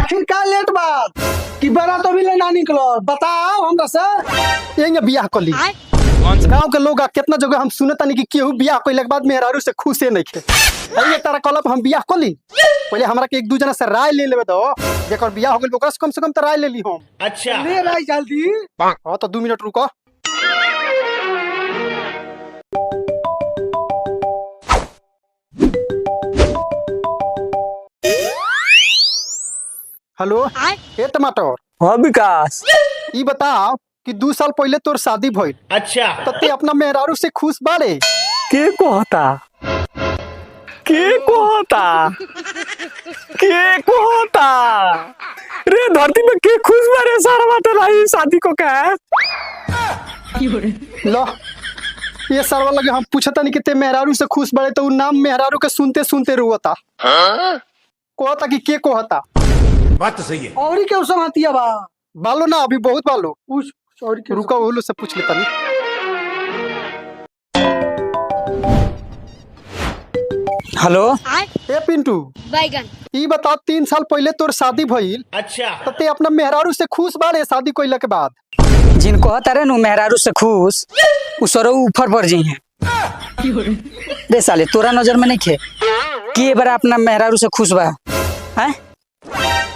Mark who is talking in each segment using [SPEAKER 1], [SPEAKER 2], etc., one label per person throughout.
[SPEAKER 1] आखिर का लेट बात कि बड़ा तो भी ले ना निकलो बताओ हमरा से
[SPEAKER 2] यही बियाह कर ली। गांव के लोग कितना जगह हम सुने तानी कि केहू बियाह कइले के बाद मेहरारू से खुशे नहीं खे। ये तारा कहलब हम बियाह कर ली, पहले हमरा के एक दू जना से राय ले लेबे दो, जेकर बियाह हो गेल ओकरा से कम तो राय ले ली हम।
[SPEAKER 1] अच्छा ले राय जल्दी।
[SPEAKER 2] हां तो 2 मिनट रुको। हेलो ए टमाटर।
[SPEAKER 3] हाँ विकास,
[SPEAKER 2] ई बताओ कि 2 साल पहले तोर शादी भइल।
[SPEAKER 1] अच्छा
[SPEAKER 2] तो ते अपना मेहरारू से खुश बाड़े?
[SPEAKER 3] के कहता रे धरती में के खुश बारे सारा बात रही शादी को क्या
[SPEAKER 2] लो ये सरवा लगे हम पूछता नहीं कि ते मेहरारू से खुश बाड़े तो नाम मेहरारू के सुनते सुनते रुआता। कहता कि के कहता
[SPEAKER 4] बात तो सही है।
[SPEAKER 1] और ही क्यों समझतिया बा
[SPEAKER 2] बालो ना अभी बहुत बालो।
[SPEAKER 1] पूछ और के
[SPEAKER 2] रुका वो लोग से पूछ लेता नहीं।
[SPEAKER 3] हेलो
[SPEAKER 2] ए पिंटू
[SPEAKER 5] बैगन
[SPEAKER 2] ई बताओ 3 साल पहले तोर शादी भइल।
[SPEAKER 1] अच्छा
[SPEAKER 2] तो ते अपना मेहरारू से खुश बाड़े शादी कइला के बाद?
[SPEAKER 3] जिन कहता रे नु मेहरारू से खुश उसरो ऊपर पर जी है रे साले तोरा नजर में नहीं खे के बार अपना मेहरारू से खुश बा हैं?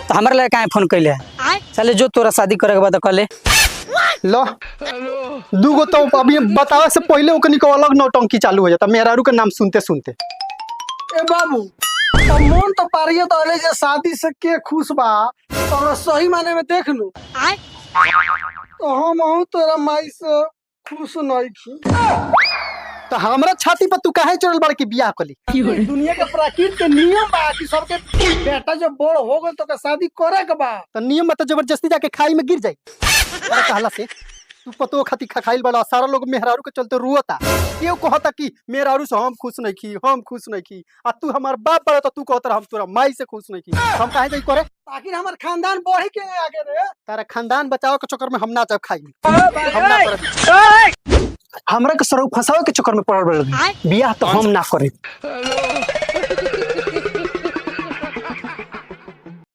[SPEAKER 3] तो हमारे लिए काहे फोन कैले साले जो तोरा शादी करे के बाद कले
[SPEAKER 2] लो दूगो तो अभी बतावे से पहले ओकनी को अलग नौटंकी चालू हो जाता मेहरारू के नाम सुनते सुनते।
[SPEAKER 1] ए बाबू अब मन तो पारिए तो अले जे शादी से के खुश बा तो हमरा सही माने में देख लू तो हम हूं तोरा माई से खुश नहीं थी।
[SPEAKER 2] तो हमरा छाती पर तू काहे चढ़ल बाड़ की बियाह कली?
[SPEAKER 1] दुनिया के प्रकृति के नियम बा कि सबके बेटा जब बड़ हो गल तो के शादी करे के बा।
[SPEAKER 2] तो नियम में तो जबरदस्ती जाके खाई में गिर जाई। अरे कहला से तू पतो खाती खाइल बड़ा सारा लोग मेहरारू के चलते रुआता। केहू कहता कि मेहरारू से हम खुश नहीं की आ तू हमार बाप बड़ा तो तू कहता हम तोरा माई से खुश नहीं की। हम काहे जाई करे?
[SPEAKER 1] आखिर हमार खानदान बढ़ी के आगे रे।
[SPEAKER 2] तारा खानदान बचाओ के चक्कर में हम ना जाब खाई। हम ना करे। हमरा के सरौ फसावे के चक्कर में पड़ल बियाह तो हम ना करे।